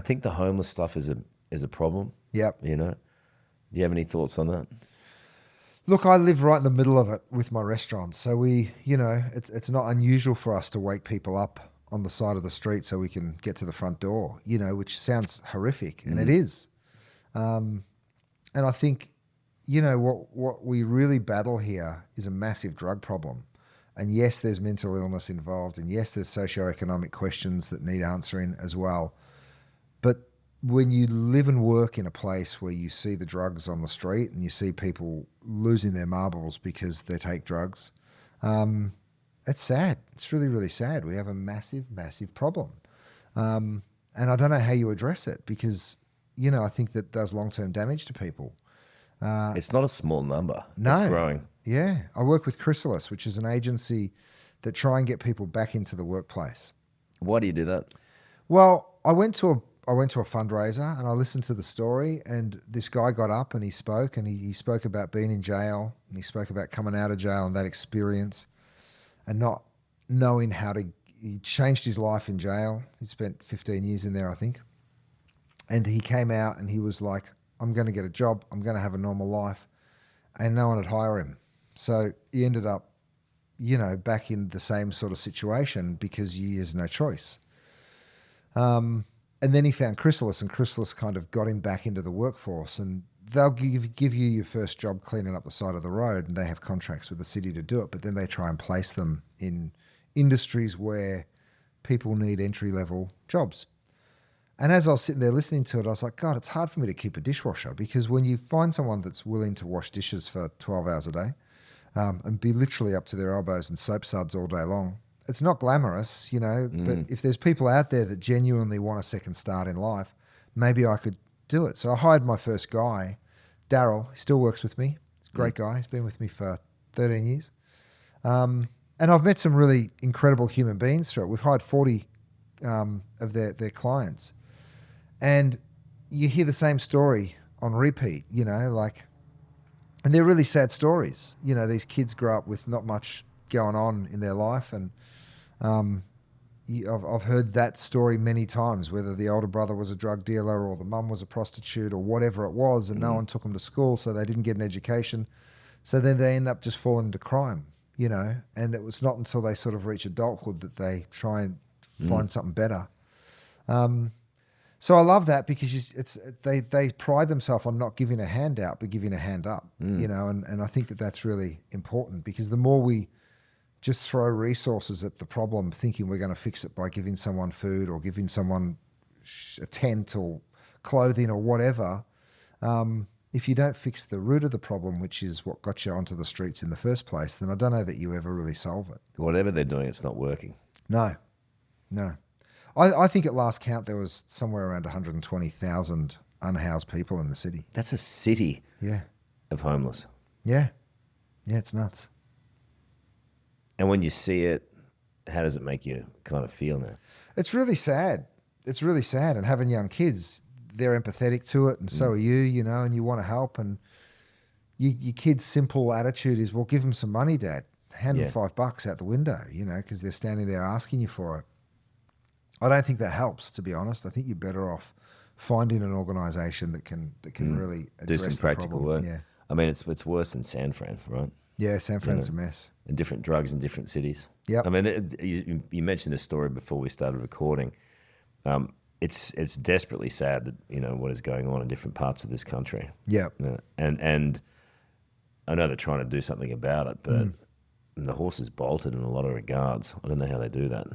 think the homeless stuff is a problem. Yep. You know, do you have any thoughts on that? Look, I live right in the middle of it with my restaurant. So it's not unusual for us to wake people up on the side of the street so we can get to the front door, which sounds horrific, and it is. And I think, what we really battle here is a massive drug problem. And yes, there's mental illness involved, and yes, there's socioeconomic questions that need answering as well. But when you live and work in a place where you see the drugs on the street and you see people losing their marbles because they take drugs, it's sad. It's really, really sad. We have a massive, massive problem. And I don't know how you address it because, I think that does long-term damage to people. It's not a small number. No. It's growing. Yeah. I work with Chrysalis, which is an agency that try and get people back into the workplace. Why do you do that? Well, I went to a fundraiser and I listened to the story, and this guy got up and he spoke, and he spoke about being in jail, and he spoke about coming out of jail and that experience and not knowing he changed his life in jail. He spent 15 years in there, I think. And he came out and he was like, I'm going to get a job. I'm going to have a normal life. And no one would hire him. So he ended up, back in the same sort of situation because he has no choice. And then he found Chrysalis, and Chrysalis kind of got him back into the workforce. And they'll give you your first job cleaning up the side of the road, and they have contracts with the city to do it. But then they try and place them in industries where people need entry-level jobs. And as I was sitting there listening to it, I was like, God, it's hard for me to keep a dishwasher, because when you find someone that's willing to wash dishes for 12 hours a day and be literally up to their elbows in soap suds all day long, it's not glamorous, but if there's people out there that genuinely want a second start in life, maybe I could do it. So I hired my first guy, Daryl. He still works with me. He's a great guy. He's been with me for 13 years. And I've met some really incredible human beings through it. We've hired 40 of their clients. And you hear the same story on repeat, and they're really sad stories. These kids grow up with not much going on in their life. And I've heard that story many times, whether the older brother was a drug dealer or the mum was a prostitute or whatever it was, and no one took them to school, so they didn't get an education. So then they end up just falling into crime, and it was not until they sort of reach adulthood that they try and find something better. So I love that because they pride themselves on not giving a handout, but giving a hand up, and I think that that's really important, because the more we just throw resources at the problem thinking we're going to fix it by giving someone food or giving someone a tent or clothing or whatever, if you don't fix the root of the problem, which is what got you onto the streets in the first place, then I don't know that you ever really solve it. Whatever they're doing, it's not working. No. I think at last count there was somewhere around 120,000 unhoused people in the city. That's a city of homeless. Yeah. Yeah, it's nuts. And when you see it, how does it make you kind of feel now? It's really sad. It's really sad. And having young kids, they're empathetic to it, and so are you, and you want to help. And your kid's simple attitude is, well, give them some money, Dad. Hand them $5 out the window, because they're standing there asking you for it. I don't think that helps, to be honest. I think you're better off finding an organisation that can really address do some practical problem. work. Yeah. I mean, it's worse than San Fran, right? Yeah, San Fran's a mess. And different drugs in different cities. Yep. I mean, you mentioned this story before we started recording. It's desperately sad that what is going on in different parts of this country. Yeah. And I know they're trying to do something about it, but the horse is bolted in a lot of regards. I don't know how they do that,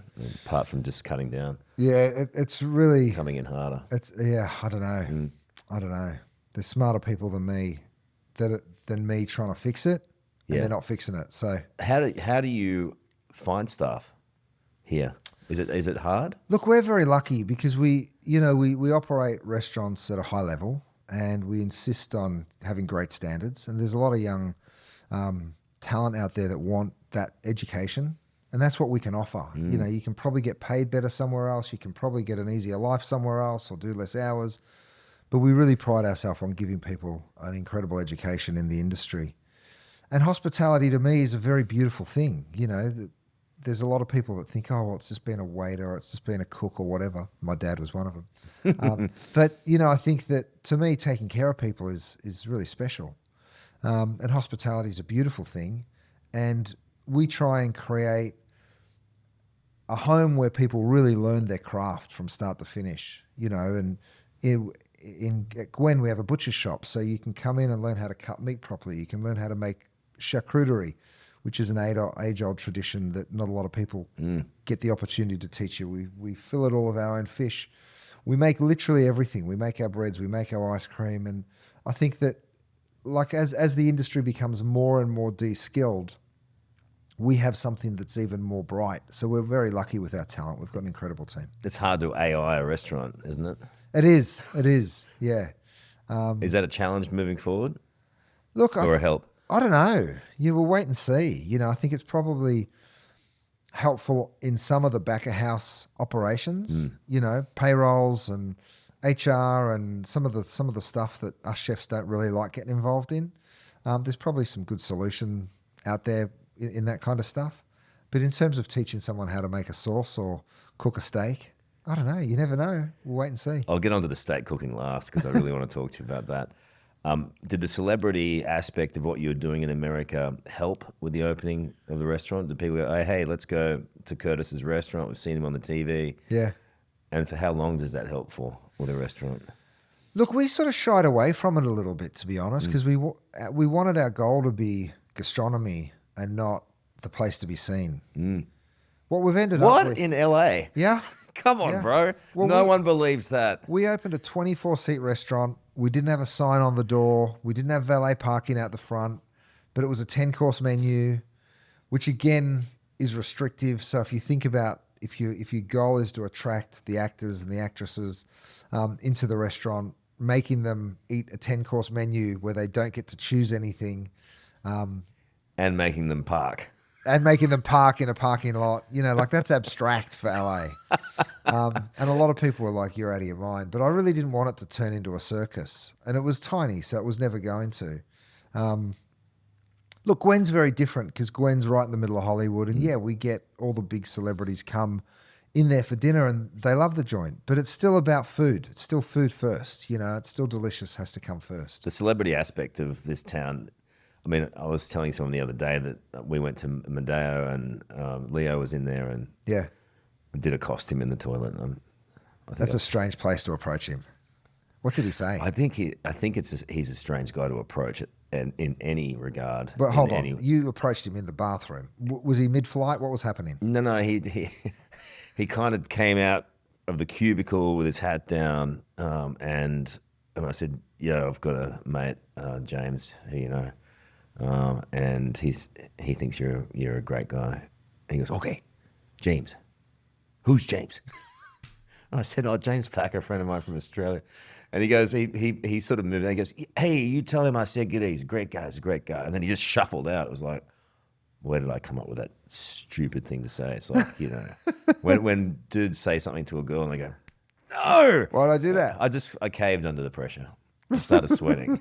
apart from just cutting down. Yeah, it's really coming in harder. I don't know. I don't know. There's smarter people than me than me trying to fix it, and they're not fixing it. So how do you find staff here? Is it hard? Look, we're very lucky because we operate restaurants at a high level, and we insist on having great standards. And there's a lot of young talent out there that want that education, and that's what we can offer. You can probably get paid better somewhere else. You can probably get an easier life somewhere else or do less hours. But we really pride ourselves on giving people an incredible education in the industry. And hospitality to me is a very beautiful thing. there's a lot of people that think, oh, well, it's just been a waiter or it's just been a cook or whatever. My dad was one of them. But, I think that to me, taking care of people is really special. And hospitality is a beautiful thing. And we try and create a home where people really learn their craft from start to finish, and at Gwen, we have a butcher shop, so you can come in and learn how to cut meat properly. You can learn how to make charcuterie, which is an age-old tradition that not a lot of people get the opportunity to teach you. We fillet all of our own fish. We make literally everything. We make our breads, we make our ice cream. And I think that like as the industry becomes more and more de-skilled, we have something that's even more bright. So we're very lucky with our talent. We've got an incredible team. It's hard to AI a restaurant, isn't it? It is. Yeah. Is that a challenge moving forward? Look, or a help? I don't know. You will wait and see. I think it's probably helpful in some of the back of house operations, payrolls and HR and some of the stuff that us chefs don't really like getting involved in. There's probably some good solution out there in that kind of stuff. But in terms of teaching someone how to make a sauce or cook a steak, I don't know. You never know. We'll wait and see. I'll get onto the steak cooking last because I really want to talk to you about that. Did the celebrity aspect of what you were doing in America help with the opening of the restaurant? Did people go, hey, let's go to Curtis's restaurant. We've seen him on the TV. Yeah. And for how long does that help for with a restaurant? Look, we sort of shied away from it a little bit, to be honest, because we wanted our goal to be gastronomy and not the place to be seen. What we've ended up with... What? In LA? Yeah. Come on, bro. Well, no one believes that. We opened a 24-seat restaurant. We didn't have a sign on the door. We didn't have valet parking out the front, but it was a 10-course menu, which again is restrictive. So if you think about if your goal is to attract the actors and the actresses into the restaurant, making them eat a 10-course menu where they don't get to choose anything. And making them park. And making them park in a parking lot, that's abstract for LA. And a lot of people were like, you're out of your mind. But I really didn't want it to turn into a circus. And it was tiny, so it was never going to. Look, Gwen's very different because Gwen's right in the middle of Hollywood. And yeah, we get all the big celebrities come in there for dinner and they love the joint. But it's still about food. It's still food first. It's still delicious, has to come first. The celebrity aspect of this town... I mean, I was telling someone the other day that we went to Medeo and Leo was in there and did accost him in the toilet. That's a strange place to approach him. What did he say? I think he's a strange guy to approach it in any regard. But hold on, you approached him in the bathroom. Was he mid-flight? What was happening? No, he kind of came out of the cubicle with his hat down, and I said, "Yo, I've got a mate, James, who and he thinks you're a great guy." And he goes, "Okay, James. Who's James?" And I said, "Oh, James Packer, a friend of mine from Australia." And he goes, he sort of moved and he goes, "Hey, you tell him I said good. He's a great guy. He's a great guy." And then he just shuffled out. It was like, where did I come up with that stupid thing to say? It's like, when dudes say something to a girl and they go, "No." Why'd I do that? I caved under the pressure. I started sweating.